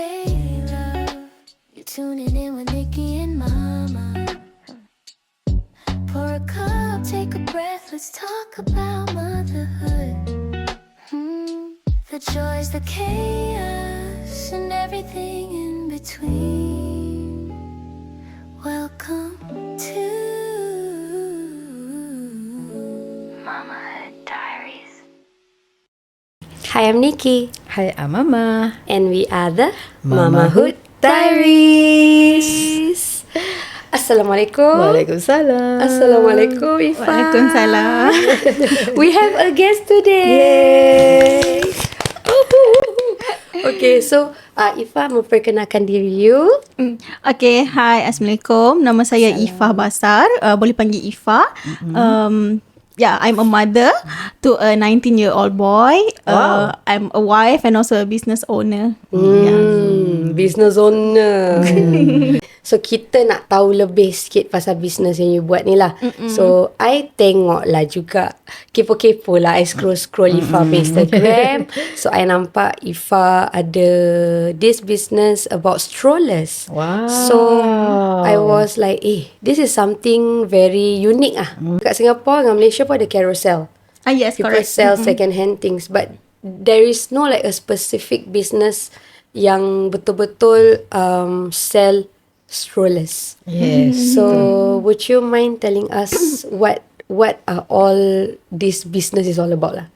Hey love, you're tuning in with Nikki and Mama. Pour a cup, take a breath, let's talk about motherhood. The joys, the chaos, and everything in between. Welcome to Mamahood Diaries. Hi, I'm Nikki, Hi, I'm Mama. and we are the Mamahood Diaries. Assalamualaikum. Waalaikumsalam. Assalamualaikum, Ifa. Waalaikumsalam. We have a guest today. Okay, so Ifa memperkenalkan diri you. Okay, hi, Assalamualaikum. Nama saya Ifa Basar. Boleh panggil Ifa. I'm a mother to a 19-year-old boy. Wow. I'm a wife and also a business owner. Business owner. So kita nak tahu lebih sikit pasal business yang you buat ni lah. So I tengok lah juga, kepo-kepo lah, I scroll Ifa punya Instagram. So I nampak Ifa ada this business about strollers. Wow. So I was like, this is something very unique ah. Kat Singapore dengan Malaysia pun ada carousel. Yes, People correct. sell second hand things, but there is no like a specific business yang betul-betul sell strollers. Yes. So would you mind telling us what are all this business is all about lah?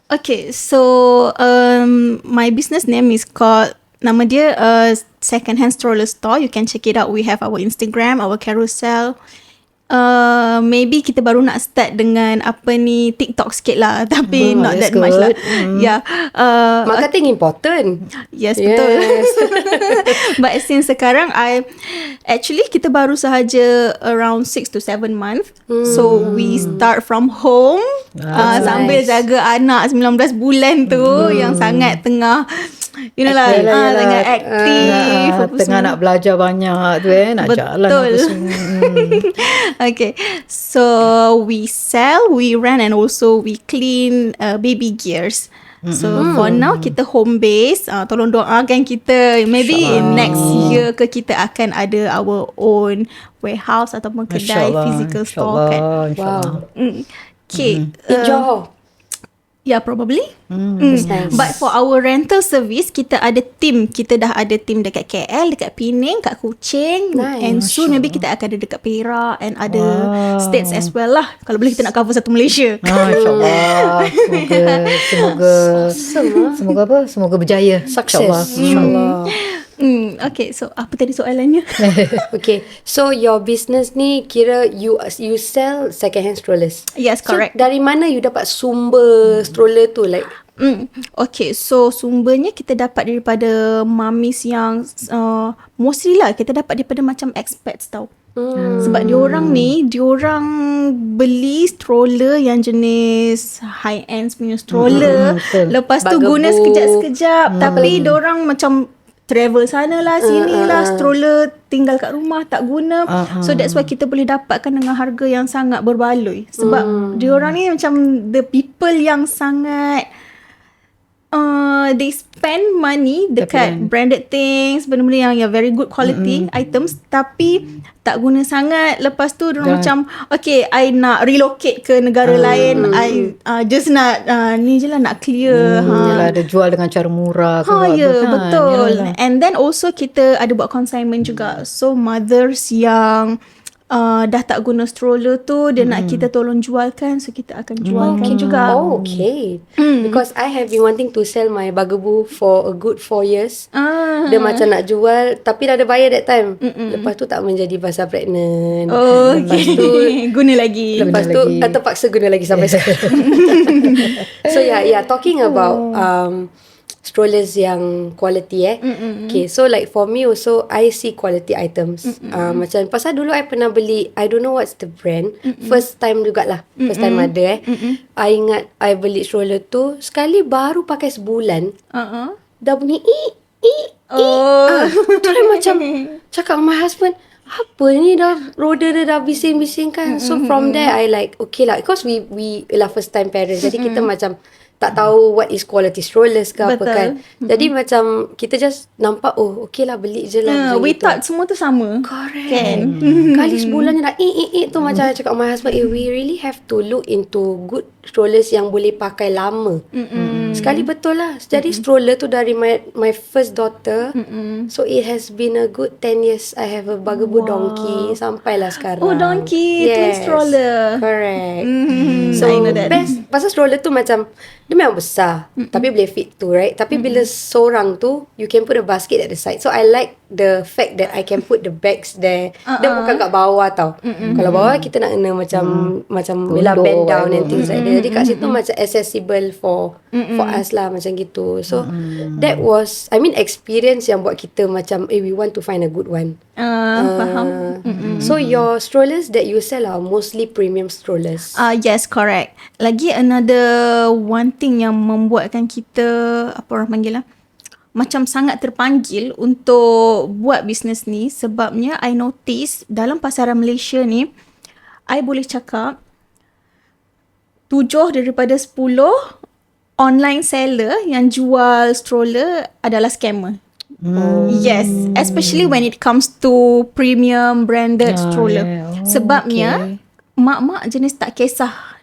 Okay, so my business name is called, nama dia Second Hand Stroller Store. You can check it out. We have our Instagram, our carousel. Maybe kita baru nak start dengan TikTok sikit lah, tapi not that's that much lah. good. Yeah. Marketing important. Yes, betul. But since sekarang kita baru sahaja around 6 to 7 months. So we start from home sambil nice. jaga anak 19 bulan tu yang sangat tengah tengah aktif apa Tengah semua. nak belajar banyak tu nak jalan Betul. apa semua. Okay, so we sell, we rent and also we clean baby gears. So for now kita home base. Tolong doakan kita, maybe next year kita akan ada our own warehouse ataupun kedai physical store kan. InsyaAllah. Okay. In Johor. Yeah, probably. That's nice. But for our rental service, kita ada team. Kita dah ada team dekat KL, dekat Penang, kat Kuching. Nice. And soon maybe kita akan ada dekat Perak and other states as well lah. Kalau boleh kita nak cover satu Malaysia. InsyaAllah. Semoga berjaya. Success. InsyaAllah. Okay, so apa tadi soalannya? Okay, so your business ni kira you sell second hand strollers. Yes, correct. So dari mana you dapat sumber stroller tu, like? Okay, so sumbernya kita dapat daripada mamis yang mostly lah kita dapat daripada macam expats tau. Sebab diorang beli stroller yang jenis high end punya stroller. Lepas tu Bugaboo. guna sekejap-sekejap. Tapi diorang macam travel sana lah sini lah, stroller tinggal kat rumah tak guna. So that's why kita boleh dapatkan dengan harga yang sangat berbaloi. Sebab diorang ni macam the people yang sangat they spend money dekat branded things, benda-benda yang very good quality items, tapi tak guna sangat. Lepas tu diorang macam, okay, I nak relocate ke negara lain, I just nak ni je lah, nak clear. Yelah, ada jual dengan cara murah ke Betul. Yalah. And then also kita ada buat consignment juga. So mothers yang dah tak guna stroller tu, dia nak kita tolong jualkan, so kita akan jualkan juga. Oh, okay. Because I have been wanting to sell my Bugaboo for a good 4 years. Dia macam nak jual, tapi dah ada buyer that time. Lepas tu tak menjadi pasal pregnant. Oh, Lepas tu guna lagi. Lepas tu terpaksa guna lagi sampai sekarang. So talking about strollers yang quality Okay, so like for me also, I see quality items. Macam pasal dulu I pernah beli, I don't know what's the brand, first time jugalah, first time ada I ingat I beli stroller tu, sekali baru pakai sebulan dah bunyi tu I macam cakap dengan my husband, apa ni, dah roda dia dah bising-bising kan. So from there I like, okay lah, because we lah first time parents, jadi kita macam tak tahu what is quality strollers ke apa Betul. kan. Jadi macam kita just nampak okay lah beli je lah. macam We gitu. thought semua tu sama. Correct. Kan? Kali sebulan je dah tu macam I cakap my husband, we really have to look into good strollers yang boleh pakai lama. Sekali betul lah. Jadi stroller tu dari my first daughter. So it has been a good 10 years. I have a bugaboo donkey sampailah sekarang. Oh, donkey, twin stroller. Correct. So I know that. best pasal stroller tu macam dia memang besar tapi boleh fit tu, right? Tapi bila seorang tu you can put a basket at the side. So I like the fact that I can put the bags there. Dia bukan kat bawah tau. Kalau bawah kita nak kena macam bila bend down and things like that. Jadi kat situ macam accessible for us lah macam gitu. So that was experience yang buat kita macam we want to find a good one. Faham. So your strollers that you sell are mostly premium strollers. Yes, correct. Lagi another one thing yang membuatkan kita, apa orang panggil lah, macam sangat terpanggil untuk buat bisnes ni, sebabnya I notice dalam pasaran Malaysia ni, I boleh cakap 7 daripada 10 online seller yang jual stroller adalah scammer. Yes, especially when it comes to premium branded stroller. Sebabnya mak-mak jenis tak kisah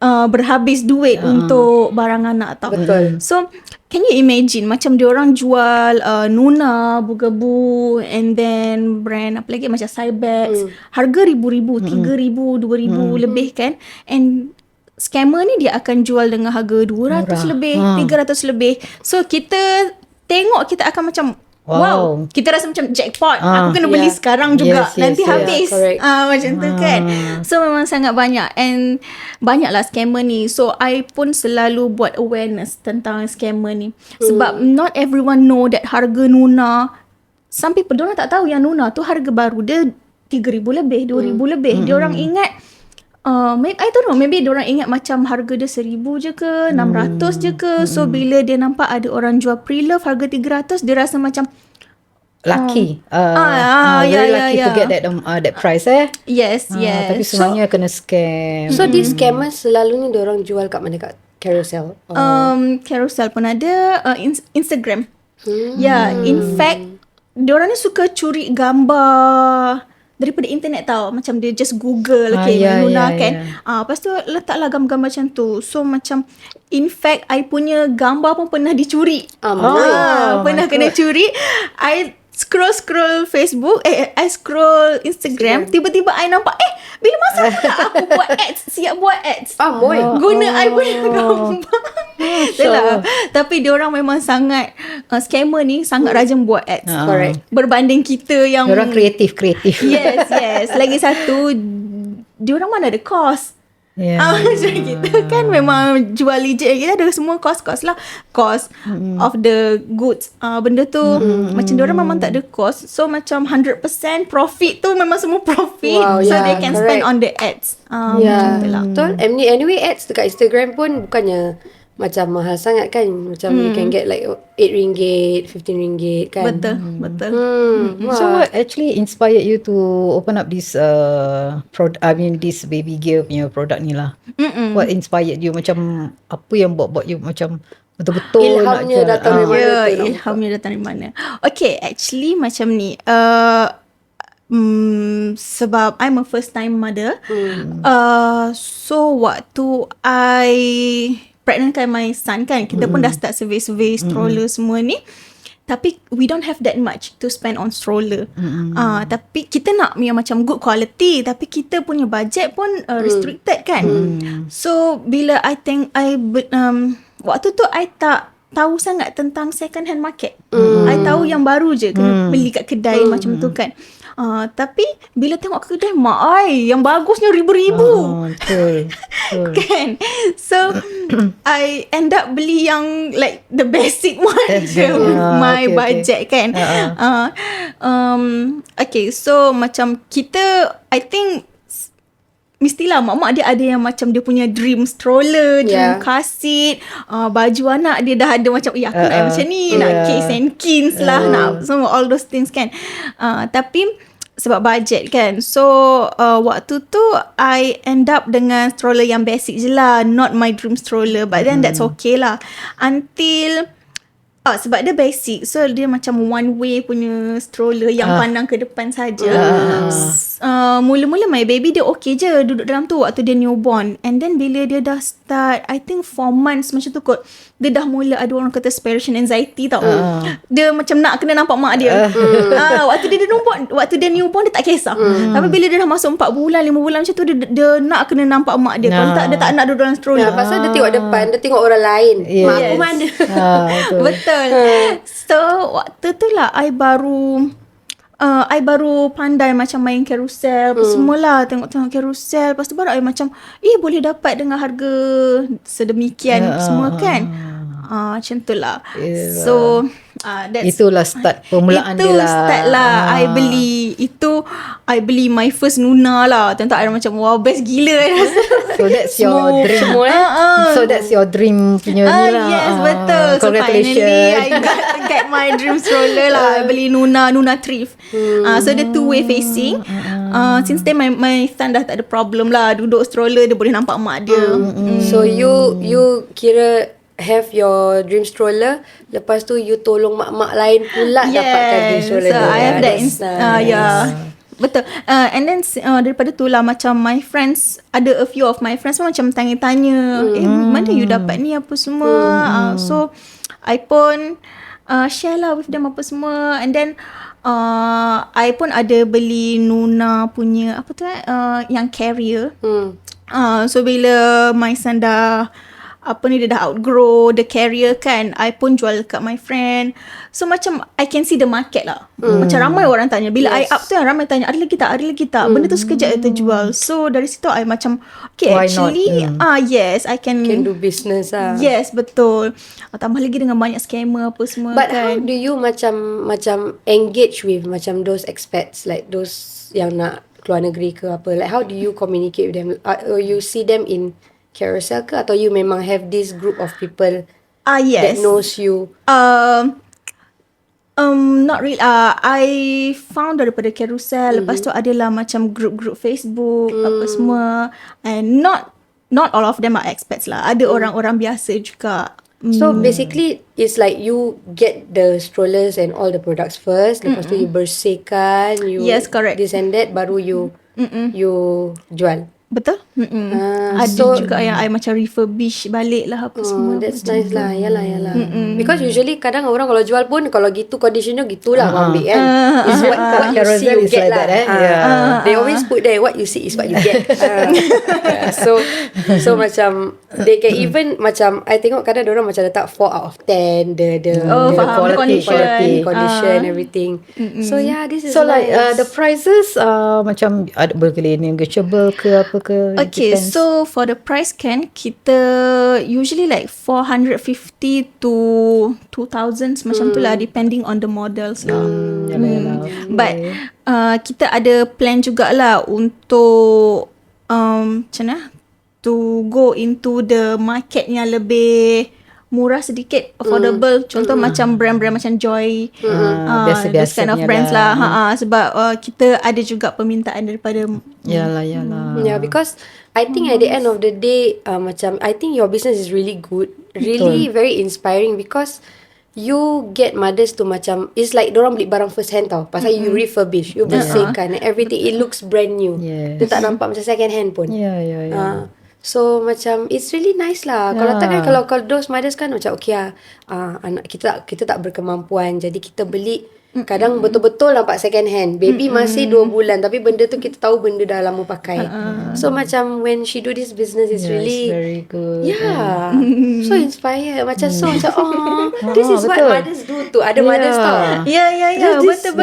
berhabis duit untuk barang anak tau. Betul. So can you imagine macam diorang jual Nuna, Bugaboo, and then brand apa lagi macam Cybex, harga ribu-ribu, 3,000, 2,000 lebih kan. And scammer ni dia akan jual dengan harga 200 lebih, 300 lebih. So kita tengok, kita akan macam wow, kita rasa macam jackpot. Aku kena beli sekarang juga. Nanti habis. Macam tu kan. So memang sangat banyak. And banyaklah scammer ni. So I pun selalu buat awareness tentang scammer ni. Sebab not everyone know that harga Nuna, some people diorang tak tahu yang Nuna tu harga baru dia 3,000 lebih, 2,000 lebih. Diorang ingat I don't know, maybe diorang ingat macam harga dia 1,000 je ke, 600 je ke. So bila dia nampak ada orang jual pre-love harga 300, dia rasa macam lucky. yeah, Very lucky to yeah. get that price yes. Tapi sebenarnya kena scam. So these scammers selalunya diorang jual kat mana? Kat Carousel? Carousel pun ada, Instagram. Yeah, in fact diorang ni suka curi gambar daripada internet tau. Macam dia just Google Nuna kan. Lepas tu letaklah gambar-gambar macam tu. So macam in fact I punya gambar pun pernah dicuri. Pernah kena curi. I scroll Facebook, I scroll Instagram, tiba-tiba I nampak bila masa pula aku buat ads, siap buat ads. Guna I punya gambar. Itulah. Tapi diorang memang sangat scammer ni sangat rajin buat ads. Correct. Berbanding kita yang Diorang kreatif. Yes. Lagi satu, diorang mana ada cost. Macam kita kan memang jual legit. Kita ada semua cost lah. Cost of the goods. Benda tu macam diorang memang tak ada cost. So macam 100% profit tu memang semua profit. So they can spend on the ads. Macam tu lah. Betul. Anyway ads dekat Instagram pun bukannya macam mahal sangat kan. Macam you can get like RM8, RM15 kan. Betul. So what actually inspired you to open up this this baby gear punya product ni lah? What inspired you? Macam apa yang buat you macam betul-betul ilhamnya nak datang dari mana? Ilhamnya datang dari mana? Okay, actually macam ni. Sebab I'm a first time mother. So waktu I pregnantkan my son kan, kita pun dah start survey stroller semua ni. Tapi we don't have that much to spend on stroller. Tapi kita nak yang macam good quality, tapi kita punya budget pun restricted kan. So bila waktu tu I tak tahu sangat tentang second hand market. I tahu yang baru je kena beli kat kedai macam tu kan. Tapi bila tengok kedai mak yang bagusnya ribu-ribu. Betul. Kan. So I end up beli yang like the basic one je with my budget kan. Okay, so macam kita, I think mestilah mak-mak dia ada yang macam dia punya dream stroller, dream car seat, baju anak dia dah ada macam aku nak macam ni, nak case and kins lah, nak semua all those things kan. Tapi sebab budget kan. So waktu tu I end up dengan stroller yang basic je lah, not my dream stroller, but then that's okay lah until sebab dia basic, so dia macam one way punya stroller yang pandang ke depan saja. Mula-mula my baby dia okay je duduk dalam tu waktu dia newborn, and then bila dia dah start I think 4 months macam tu kot, dia dah mula ada orang kata separation anxiety tau. Dia macam nak kena nampak mak dia. Waktu dia newborn dia tak kisah. Tapi bila dia dah masuk 4 bulan 5 bulan macam tu, dia nak kena nampak mak dia. Kalau tak, dia tak nak duduk dalam stroller. Pasal dia tengok depan, dia tengok orang lain. Mak aku mana? Betul. So waktu tu lah I baru pandai macam main carousel apa semualah, tengok-tengok carousel. Lepas tu baru I macam boleh dapat dengan harga sedemikian semua kan. Macam tu lah. So itulah start permulaan dia lah. Itu start lah. I beli my first Nuna lah. Tentu I macam wow, best gila. So that's your dream. So that's your dream punya ni lah. Yes, betul. So finally I get my dream stroller lah. I beli Nuna Thrift. So dia 2-way facing. Since then my son dah tak ada problem lah. Duduk stroller dia boleh nampak mak dia. So you kira have your dream stroller, lepas tu you tolong mak-mak lain pula dapatkan dream stroller. So I have that betul. And then daripada tu lah macam my friends, ada a few of my friends pun macam tanya-tanya, mana you dapat ni apa semua. So I pun share lah with them apa semua. And then I pun ada beli Nuna punya apa tu yang carrier. So bila my son dah dia dah outgrow the carrier kan, I pun jual kat my friend. So macam I can see the market lah. Macam ramai orang tanya. Bila I up tu ramai tanya, ada lagi tak? Benda tu sekejap dia terjual. So dari situ I macam why actually yes, I can do business lah. Yes, betul. Tambah lagi dengan banyak scammer apa semua. But kan. how do you macam engage with macam those expats, like those yang nak keluar negeri ke apa? Like how do you communicate with them? Or you see them in carousel ke, atau you memang have this group of people yes, that knows you? Not really. I found daripada carousel. Lepas tu adalah macam group Facebook apa semua. And not all of them are expats lah. Ada orang-orang biasa juga. So basically it's like you get the strollers and all the products first, lepas tu you bersihkan, you Yes, correct. this and that, baru you jual. Betul? Ada juga yang I macam refurbish balik lah apa semua. That's nice lah. Yalah. Because usually kadang orang kalau jual pun, kalau gitu conditioner gitulah ambil kan. It's what you see you get lah. They always put there, what you see is what you get. So macam they can even macam I tengok kadang orang macam letak 4 out of 10 the quality, condition, everything. So yeah, this is So nice. like the prices macam ada boleh negotiable ke apa ke? Okay, so for the price kan, kita usually like 450 to 2,000 macam tu lah, depending on the models lah. But kita ada plan jugalah untuk macam mana to go into the market yang lebih murah sedikit, affordable. Contoh macam brand-brand macam Joy, those kind of brands lah. Sebab kita ada juga permintaan daripada Yalah. Yeah, because I think at the end of the day, macam I think your business is really good, really very inspiring, because you get mothers to macam, it's like dorang beli barang first hand tau, pasal you refurbish, you bersihkan, everything, it looks brand new. Dia tak nampak macam second hand pun. So macam it's really nice lah. Kalau tak kan, kalau those mothers kan macam okay anak kita tak berkemampuan, jadi kita beli kadang betul-betul nampak second hand. Baby masih 2 bulan tapi benda tu kita tahu benda dah lama pakai. So macam when she do this business, it's really very good. Yeah. So inspired. Macam this is what mothers do to other mothers tau. Yeah, betul.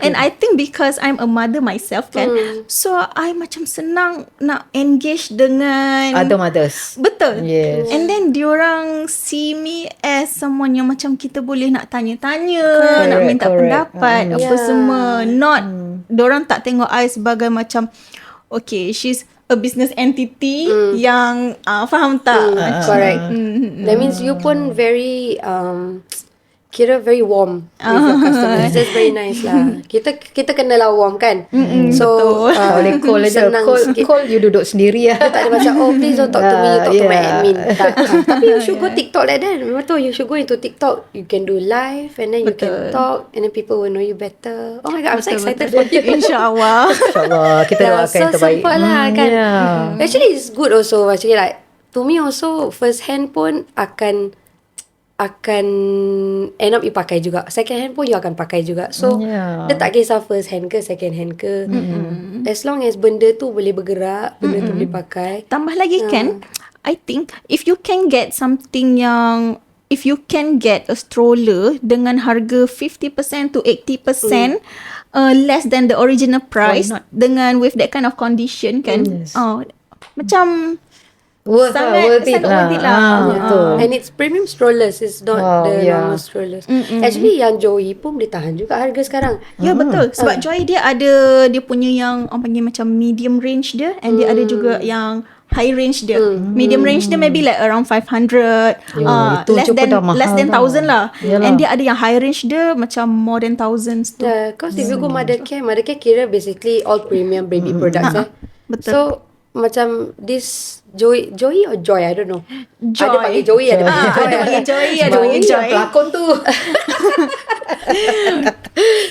And I think because I'm a mother myself kan, so I macam senang nak engage dengan Other mothers. Betul. Yes. And then diorang see me as someone yang macam kita boleh nak tanya-tanya, nak minta pendapat apa semua. Not diorang tak tengok I sebagai macam okay, she's a business entity yang faham tak? Correct. That means you pun very kira very warm with your customers. That's very nice lah. Kita kenalah warm kan. So Boleh call aja. senang sikit. Call you duduk sendiri lah. Dia tak ada macam please don't talk to me, talk to my yeah. admin. Tak. Tapi you should go TikTok like that. Memang tu you should go into TikTok. You can do live and then you can talk and then people will know you better. Oh my god, I'm so excited for you. InsyaAllah. InsyaAllah. Kita doakan yang so terbaik. simple lah kan. Yeah. Actually it's good also. Actually like to me also first hand pun akan end up you pakai juga. Second hand pun you akan pakai juga. So dia tak kisah first hand ke second hand ke. As long as benda tu boleh bergerak, benda tu boleh pakai. Tambah lagi kan, I think if you can get a stroller dengan harga 50% to 80% less than the original price, dengan with that kind of condition kan, macam Worth sangat it worth it lah. Betul. And it's premium strollers. It's not normal strollers. Actually yang Joey pun boleh tahan juga harga sekarang. Ya betul. Sebab Joy dia ada, dia punya yang orang panggil macam medium range dia, and dia ada juga yang high range dia. Medium range dia maybe like around 500, itu cukup dah mahal less than dah. 1,000 lah. Yalah. And dia ada yang high range dia macam more than thousands tu. Yeah, because if you go Mother Care kira basically all premium baby products. betul. So macam this Joey or Joy, I don't know. Joy. Ada panggil Joey, ada panggil Joy. Ada panggil Joy, ada Joy panggil yang Joy. pelakon tu.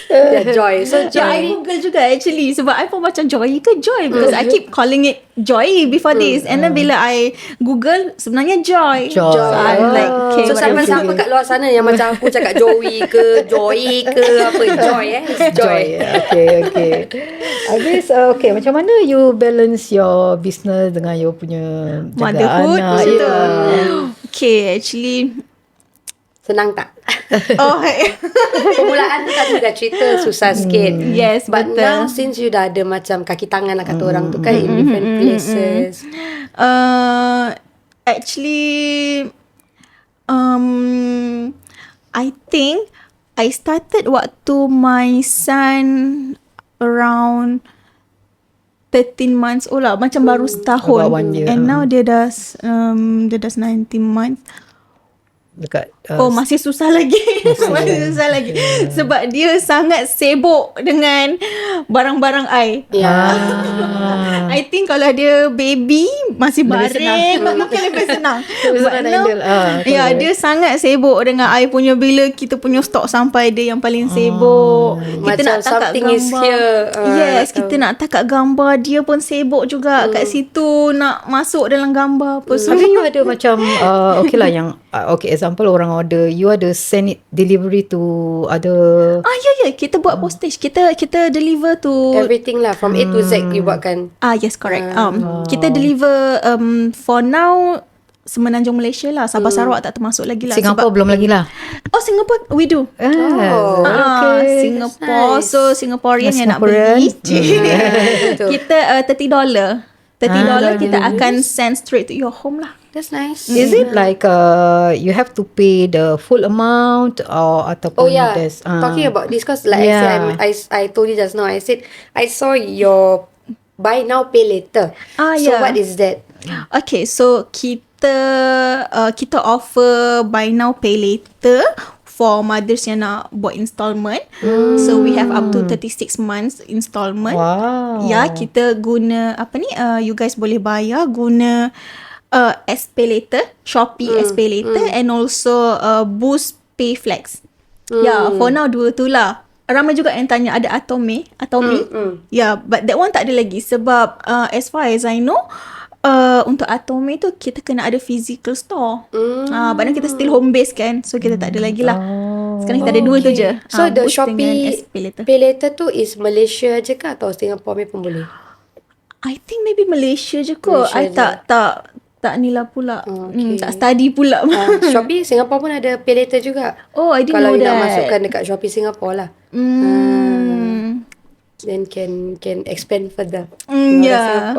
Yeah, Joy. So Yeah, I Joy. Google juga actually sebab I pun macam Joy ke Joy because I keep calling it Joy before this, and then bila I Google sebenarnya Joy. Joy. So I'm like, okay, So siapa-siapa kat luar sana yang macam aku cakap Joey ke Joy ke apa, Joy It's Joy. Okay. Habis okay, macam mana you balance your business dengan you punya jaga motherhood anak? macam tu. Yeah. Okay, actually Senang tak? oh Permulaan tu tadi dah cerita susah sikit. Yes, But betul. now since you dah ada macam kaki tangan lah kata orang tu kan, in different places. Actually I think I started waktu my son around 13 months old lah, macam baru setahun. About 1 year. And now dia dah 19 months. Dekat Masih susah lagi. Masih susah lagi. Sebab dia sangat sibuk dengan barang-barang I. I think kalau dia baby masih baring mungkin lebih senang. Lebih senang But now, handle. dia sangat sibuk dengan I punya, bila kita punya stok sampai dia yang paling sibuk. Kita Macam nak takat something gambar. is here. Yes, tak kita nak takat gambar, dia pun sibuk juga kat situ nak masuk dalam gambar apa. So Habis you ada macam okay lah yang okay, example orang order, you ada send it delivery to other. ya kita buat postage. Kita deliver to Everything lah from A to Z you buatkan. yes, correct. Kita deliver for now Semenanjung Malaysia lah. Sabah Sarawak tak termasuk lagi lah. Singapore belum lagi lah. Singapore we do. Singapore. Nice. So Singaporean yang nak Singaporean. Betul. kita $30 kita akan send straight to your home lah. That's nice. Is it like you have to pay the full amount or ataupun Oh yeah, there's talking about this because like Yeah. I said, I told you just now. I said I saw your buy now pay later. So yeah. what is that? Okay, so kita offer buy now pay later for mothers yang nak buat installment. So we have up to 36 months installment. Wow. Ya, kita guna you guys boleh bayar guna SPayLater, Shopee SPayLater, and also Boost PayFlex. Ya, for now dua tu lah. Ramai juga yang tanya ada Atome. Ya, but that one tak ada lagi sebab as far as I know, untuk Atome tu kita kena ada physical store. But kita still home base kan, so kita tak ada lagi lah. Sekarang kita ada dua tu je. So the Boost dengan Shopee SPayLater. pay later tu is Malaysia je ke atau Singapore pun boleh? I think maybe Malaysia je kot. I tak ni lah pula. Okay. Tak study pula. Shopee Singapore pun ada pay later juga. Oh, I didn't Kalau know you nak that. masukkan dekat Shopee Singapore lah. Then can expand further. Yeah.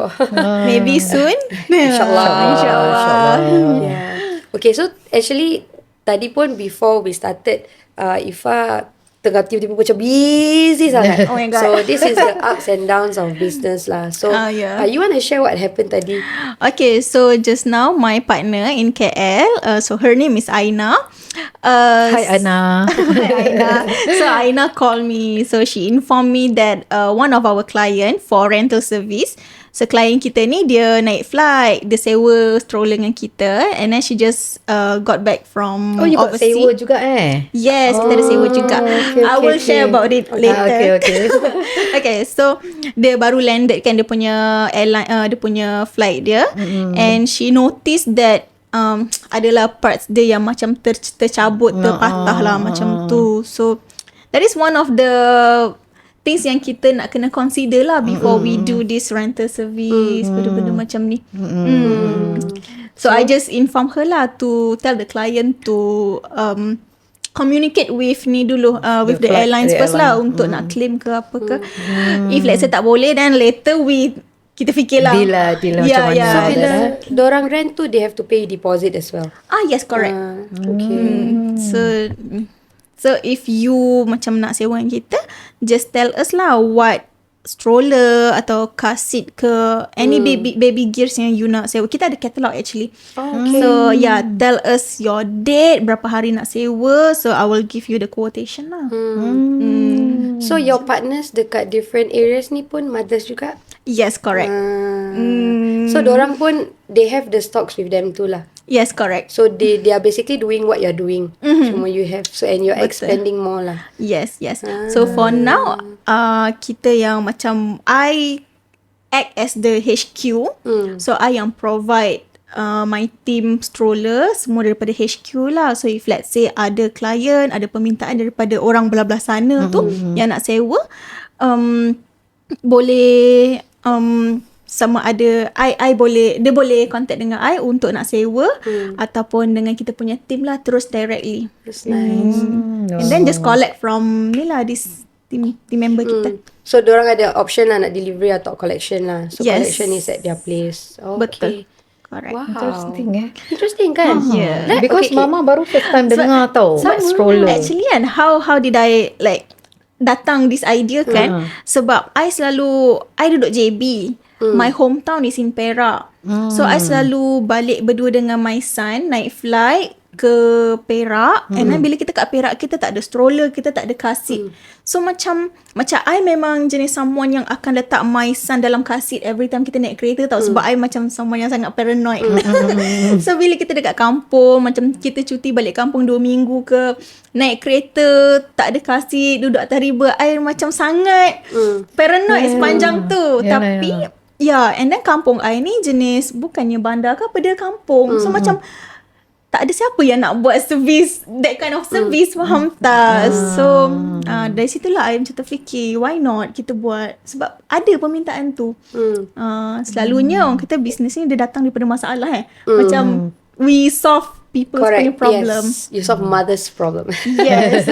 Maybe soon. InsyaAllah. Yeah. Okay, so actually tadi pun before we started, Ifa tengah tiba-tiba macam busy sangat. Oh my God. So this is the ups and downs of business lah. So you want to share what happened tadi? Okay, so just now my partner in KL, so her name is Aina. Hi Ana. Hi, Aina. So Aina called me. So she informed me that one of our client for rental service. So klien kita ni dia naik flight, dia sewa stroller dengan kita, and then she just got back from Oh, you got overseas. sewa juga Yes, kita ada sewa juga. okay, I will share about it later. Okay. Okay, so dia baru landed kan dia punya airline, dia punya flight dia, and she noticed that adalah parts dia yang macam tercabut, terpatah lah macam tu. So that is one of the things yang kita nak kena consider lah before we do this rental service, benda-benda macam ni. So I just inform her lah to tell the client to communicate with ni dulu, with the airlines first lah untuk nak claim ke apa ke. If let's say tak boleh, then later kita fikir lah. Deal lah macam mana. So bila dorang rent tu, they have to pay deposit as well. Yes, correct. Okay. So if you macam nak sewa dengan kita, just tell us lah what stroller atau car seat ke any baby gears yang you nak sewa. Kita ada catalog actually. So tell us your date, berapa hari nak sewa, so I will give you the quotation lah. So your partners dekat different areas ni pun mothers juga? Yes, correct. So dorang pun they have the stocks with them too lah. Yes, correct. So they are basically doing what you're doing. Semua you have. So and you're expanding more lah. Yes. So for now, kita yang macam I act as the HQ. So I yang provide my team stroller semua daripada HQ lah. So if let's say ada client, ada permintaan daripada orang belah-belah sana tu yang nak sewa, boleh sama ada I boleh, dia boleh contact dengan I untuk nak sewa ataupun dengan kita punya team lah terus directly. That's nice. And then just collect from ni lah, this team member kita. So dorang ada option lah nak delivery atau collection lah. So Yes. collection is at their place. Okay. Betul. Correct. Wow. Interesting Interesting kan? Yeah. Like, Because mama baru first time dengar tau stroller. Actually kan, how did I like datang this idea kan? Sebab I duduk JB. My hometown is in Perak. So I selalu balik berdua dengan my son, naik flight ke Perak. And then bila kita kat Perak, kita tak ada stroller, kita tak ada car seat. So macam I memang jenis someone yang akan letak my son dalam car seat every time kita naik kereta tau. Sebab I macam someone yang sangat paranoid. So bila kita dekat kampung, macam kita cuti balik kampung 2 minggu ke, naik kereta tak ada car seat, duduk atas riba, I macam sangat paranoid sepanjang tu. Tapi and then kampung I ni jenis bukannya bandar ke apa, dia kampung. So macam tak ada siapa yang nak buat servis, that kind of service, faham tak? So dari situlah I macam terfikir, why not kita buat, sebab ada permintaan tu. Selalunya orang kata bisnes ni dia datang daripada masalah macam we solve people's punya problem. Yes. You solve mother's problem. Yes.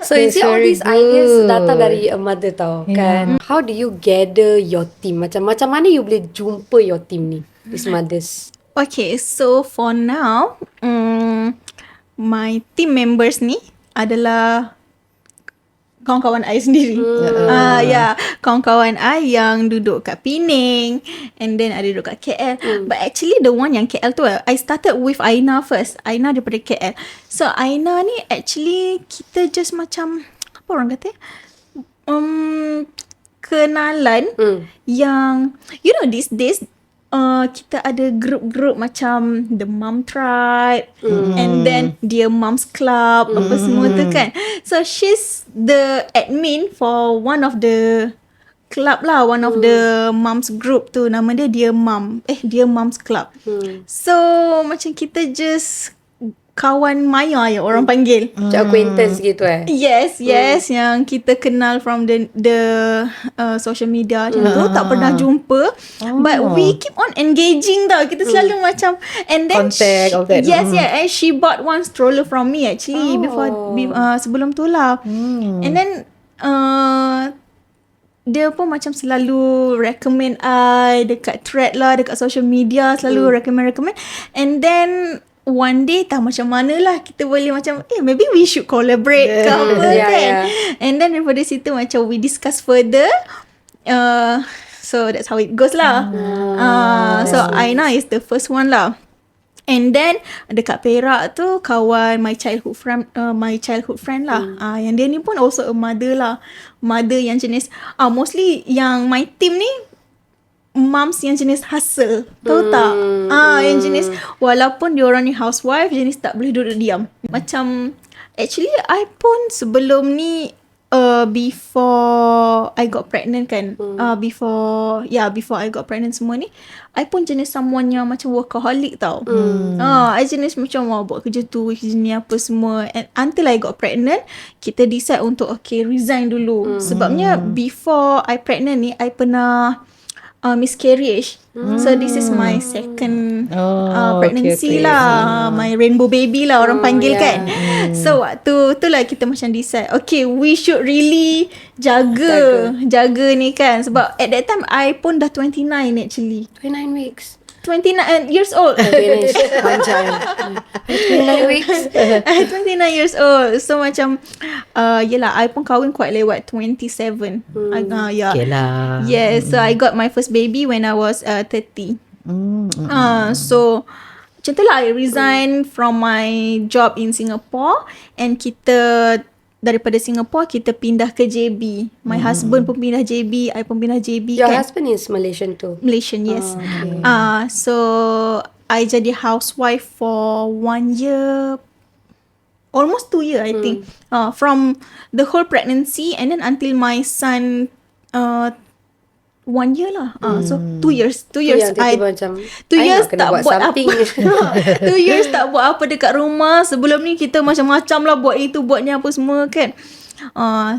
So you see all these ideas datang dari a mother tau kan. How do you gather your team? Macam mana you boleh jumpa your team ni, these mothers? Okay, so for now, my team members ni adalah kawan-kawan I sendiri. Kawan-kawan I yang duduk kat Penang, and then ada duduk kat KL. But actually the one yang KL tu, I started with Aina first. Aina daripada KL. So Aina ni actually kita just macam, apa orang kata, kenalan yang, you know, these days kita ada group-group macam the mom tribe and then Dear Moms Club, apa semua tu kan. So she's the admin for one of the club lah, one of the moms group tu, nama dia Dear Moms Club. So macam kita just kawan maya yang orang panggil. Macam acquaintance gitu Yes, yang kita kenal from the social media macam tu, tak pernah jumpa, but we keep on engaging tau. Kita selalu macam, and then contact all that. and she bought one stroller from me actually before sebelum tu lah. And then dia pun macam selalu recommend I dekat thread lah, dekat social media, selalu recommend. And then one day tak macam mana lah kita boleh macam maybe we should collaborate ke apa kan. And then daripada situ macam we discuss further, so that's how it goes lah. So Aina is the first one lah. And then dekat Perak tu kawan my childhood friend lah. Yang dia ni pun also a mother lah. Mother yang jenis mostly yang my team ni moms yang jenis hustle. Tahu tak? Yang jenis walaupun diorang ni housewife, jenis tak boleh duduk diam. Macam actually I pun sebelum ni before I got pregnant kan, before I got pregnant semua ni, I pun jenis someone yang macam workaholic tau. I jenis macam buat kerja tu, kerja ni apa semua. And until I got pregnant, kita decide untuk resign dulu. Sebabnya before I pregnant ni, I pernah miscarriage. So this is my second pregnancy lah. My rainbow baby lah orang panggil kan. So waktu tu lah kita macam decide, we should really jaga ni kan. Sebab at that time I pun dah 29 actually. 29 weeks. 29 years old. Panjang. 29 weeks. 29 years old. So macam yelah, I pun kahwin quite lewat 27. Okay lah. Yes, so I got my first baby when I was 30. So macam tu lah, I resign from my job in Singapore, and kita daripada Singapore kita pindah ke JB. My husband pun pindah JB, I pun pindah JB. Your kan? husband is Malaysian too? Malaysian, yes. So I jadi housewife for 1 year, almost 2 years I think. From the whole pregnancy and then until my son 1 year lah. So 2 years. 2 years yang tiba-tiba macam 2 years nak kena tak buat apa. 2 years tak buat apa dekat rumah. Sebelum ni kita macam-macam lah, buat itu, buat ni apa semua kan.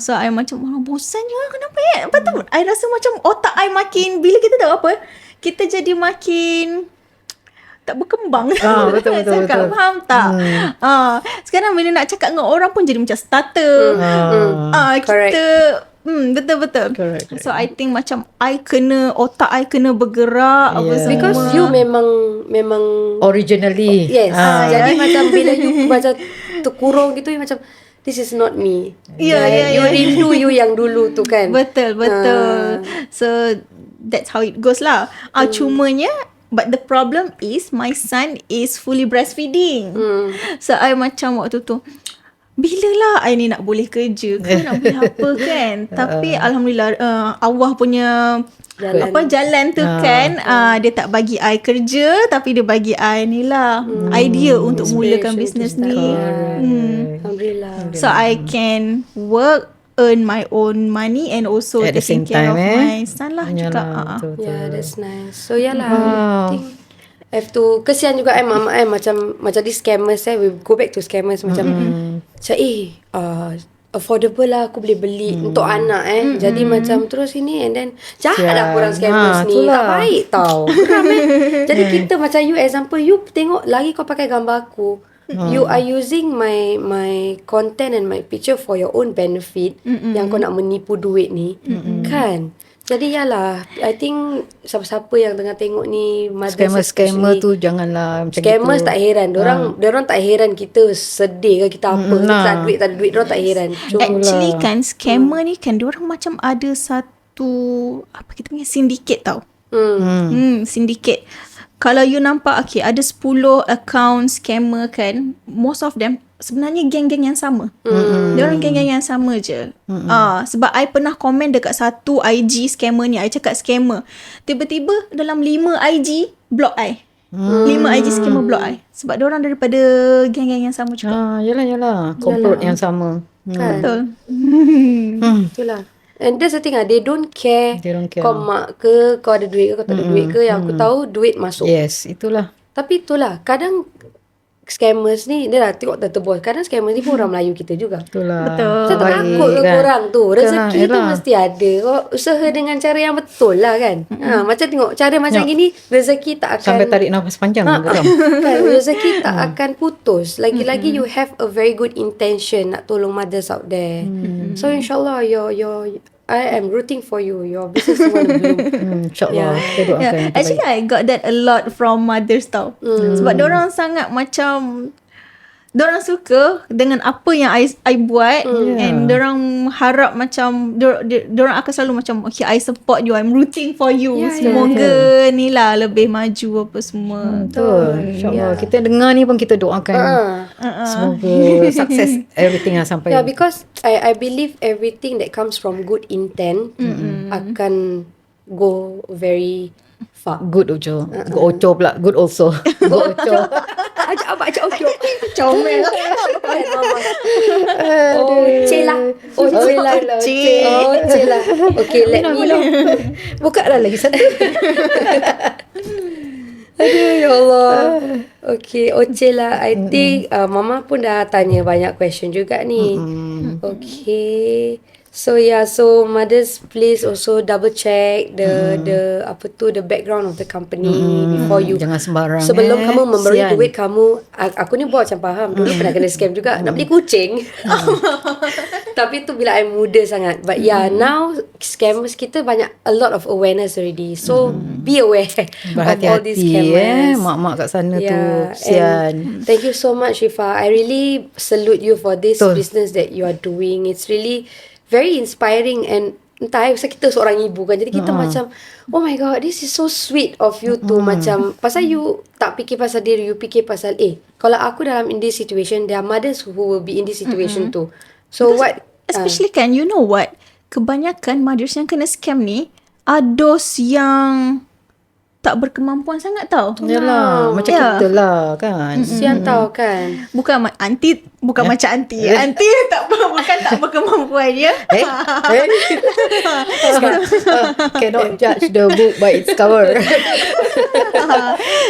So I macam bosan je, kenapa ya? Betul. I rasa macam otak I makin, bila kita tahu apa, kita jadi makin tak berkembang. Betul. Faham tak? Sekarang bila nak cakap dengan orang pun jadi macam starter. Kita betul. Correct. So I think macam otak I kena bergerak apa semua. Because you memang Originally. yes. Jadi macam bila you macam terkurung gitu, you macam this is not me. You rindu you yang dulu tu kan. Betul. So that's how it goes lah. Cumanya, but the problem is my son is fully breastfeeding. So I macam waktu tu, bila lah I ni nak boleh kerja ke, nak boleh apa kan. Tapi Alhamdulillah Allah punya jalan tu kan, dia tak bagi I kerja, tapi dia bagi I ni lah idea untuk mulakan bisnes ni. Alhamdulillah. So I can work, earn my own money, and also At the taking same care time, of my son lah juga. Yeah, that's nice. So yalah, I think I have to, kesian juga mak macam these scammers we go back to scammers macam affordable lah, aku boleh beli untuk anak jadi macam terus ini, and then jahat lah korang scammers ni. Tak baik tau. Geram Jadi kita macam you example, you tengok lagi kau pakai gambar aku, you are using my content and my picture for your own benefit, yang kau nak menipu duit ni kan. Jadi yalah, I think siapa-siapa yang tengah tengok ni, Scammer tu janganlah macam scammers gitu. tak heran. Dorang tak heran kita sedih ke, kita apa, kita tak ada duit, dorang tak heran. Actually kan, scammer ni kan, diorang macam ada satu, apa kita panggil, syndicate tau. Syndicate. Kalau you nampak, ada 10 account scammer kan, most of them sebenarnya geng-geng yang sama. Diorang geng-geng yang sama je. Sebab I pernah komen dekat satu IG scammer ni, I cakap scammer. Tiba-tiba dalam 5 IG block I. 5 IG scammer block I. Sebab diorang daripada geng-geng yang sama juga. Yalah. Komplot yang sama. Betul. Itulah. And that's the thing they don't care. They don't care. Kau mak ke, kau ada duit ke, kau tak ada duit ke. Yang aku tahu duit masuk. Yes, itulah. Tapi itulah, kadang scammers ni, dia dah tengok terbos. Kadang scammers ni pun orang Melayu kita juga. Itulah. Betul. Saya tak takut ke korang tu. Rezeki tu Yalah. mesti ada. Kau usaha dengan cara yang betul lah kan. Macam tengok cara macam gini, rezeki tak akan Sampai tarik nafas panjang. Geram. kan, rezeki tak akan putus. Lagi-lagi you have a very good intention nak tolong mothers out there. So insyaAllah I am rooting for you. Your business will bloom. InsyaAllah. Kita doakan yang terbaik. Actually I got that a lot from mothers tau. Sebab diorang sangat macam, Diorang suka dengan apa yang I buat, and diorang harap macam diorang akan selalu macam, okay, I support you, I'm rooting for you. Semoga ni lah lebih maju apa semua. Betul. InsyaAllah. Kita dengar ni pun kita doakan. Semoga sukses everything lah sampai. Yeah, because I believe everything that comes from good intent akan go very far. Good Ojo. Good Ojo pula. Good also. Good Ojo. Ajak Ojo. Comel. Oce lah. Oce lah. Oce lah. Okay, let me know. Buka lah lagi satu. Aduh, ya Allah. Okay, Oce lah. I think Mama pun dah tanya banyak question juga ni. Okay. So so mothers, please also double check the apa tu, the background of the company before you. Jangan sembarang. Sebelum kamu memberi Kesian. duit kamu, aku ni buat macam faham. Dulu pernah kena scam juga, nak beli kucing. Tapi tu bila I muda sangat. But now scammers kita banyak, a lot of awareness already. So be aware of all these scammers. Mak-mak kat sana tu. Yeah, Kesian. and thank you so much, Shifa. I really salute you for this Betul. business that you are doing. It's really very inspiring, and entah pasal kita seorang ibu kan, jadi kita macam, oh my god, this is so sweet of you to macam, pasal you tak fikir pasal diri, you fikir pasal kalau aku dalam in this situation, there are mothers who will be in this situation too. So what Especially kan, you know what, kebanyakan mothers yang kena scam ni are those yang tak berkemampuan sangat tau. Yalah, macam kita lah kan. sian tahu kan. Bukan aunty, bukan macam aunty. Aunty bukan tak berkemampuan ya. Cannot judge the book by its cover.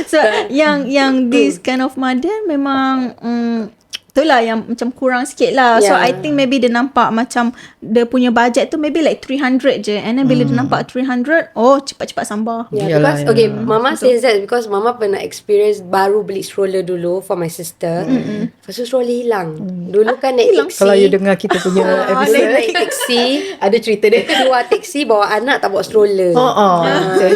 So yang this kind of mother memang itulah yang macam kurang sikit lah. So I think maybe dia nampak macam dia punya budget tu maybe like 300 je, and then bila dia nampak 300, cepat-cepat sambar. Yeah, because okay, Mama says that because Mama pernah experience baru beli stroller dulu for my sister. Lepas tu stroller hilang. Dulu kan naik taxi. Kalau you dengar kita punya episode, naik taxi, ada cerita dia. keluar taxi bawa anak tak bawa stroller.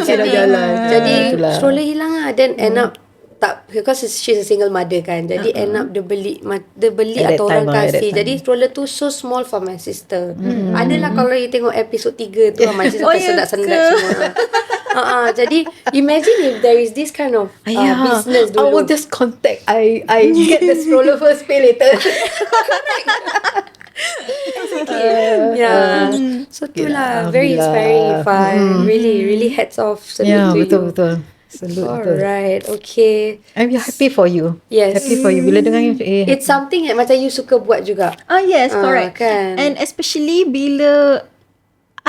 Jadi jalan. Jadi Itulah. stroller hilang lah. Then end up tak, because she's a single mother kan. Jadi end up dia beli At that atau time orang at that kasih. time. Jadi stroller tu so small for my sister. Adalah kalau you tengok episode 3 tu my sister sendak-sendak semua. Jadi imagine if there is this kind of business I will dulu. just contact. I get the stroller first, pay later. So itulah very inspiring, Ifah. Really hats off, salute Ya, to you. betul. Salute betul. Alright, okay. I'm happy for you. Yes. Happy for you. Bila dengar you, It's something yang macam you suka buat juga. Yes, correct. Kan. And especially bila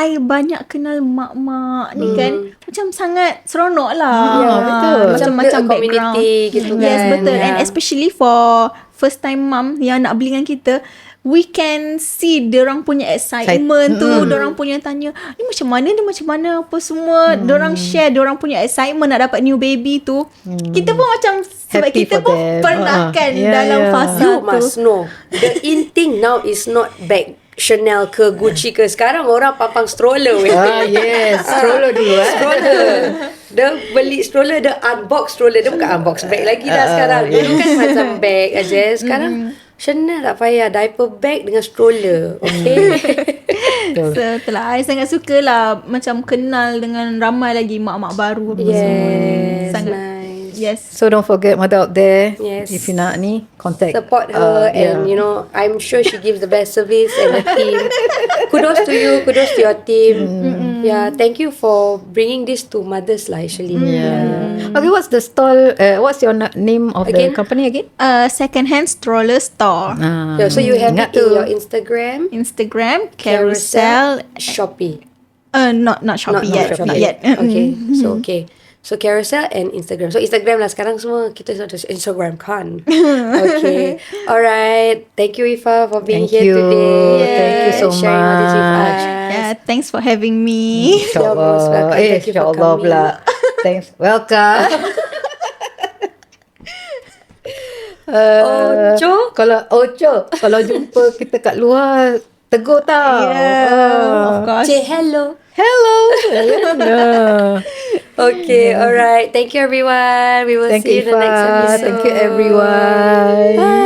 I banyak kenal mak-mak ni kan, macam sangat seronok lah. betul. Macam community background. gitu Yes, kan. betul. And especially for first time mom yang nak beli dengan kita, we can see diorang punya excitement tu, diorang punya tanya, ni macam mana, dia macam mana, apa semua. Diorang share diorang punya excitement nak dapat new baby tu. Kita pun macam, sebab Happy kita for pun them. pernah kan Yeah, dalam yeah. fasa You tu. must know, the in thing now is not bag Chanel ke Gucci ke. Sekarang orang papang stroller. Yes, stroller dulu Stroller. Dia beli stroller, dia unbox stroller. Dia bukan unbox bag lagi dah sekarang. Dulu kan macam bag aja. Sekarang Chanel tak payah, diaper bag dengan stroller. Okay. So itulah, I sangat suka lah macam kenal dengan ramai lagi mak-mak baru apa semua. Yes, Sangat. nice. Yes. So don't forget mother out there. Yes. If you nak ni, contact. Support her and you know, I'm sure she gives the best service and the team. Kudos to you, kudos to your team. Yeah, thank you for bringing this to mothers lah actually. Okay, what's the stall? What's your name of Again? the company again? Second-hand stroller store. Yeah, so you have ingat it in tu. your Instagram, Instagram, Carousel. Shopee. Not Shopee yet. Shopee Not yet. Okay, so okay. So Carousel and Instagram. So Instagram lah sekarang semua kita ada Instagram kan. Okay. Alright. Thank you Ifah for being Thank here you. today. Thank you so Sharing all this with much. us. Yeah, thanks for having me. You're most welcome. Thank you for InsyaAllah coming. pula. Thanks. Welcome. Ojo. Kalau jumpa kita kat luar, tegur tau. Of course. Say hello. Hello. Okay, alright. Thank you everyone. We will Thank see you you, in the next Ifah. episode. Thank you, everyone. Bye.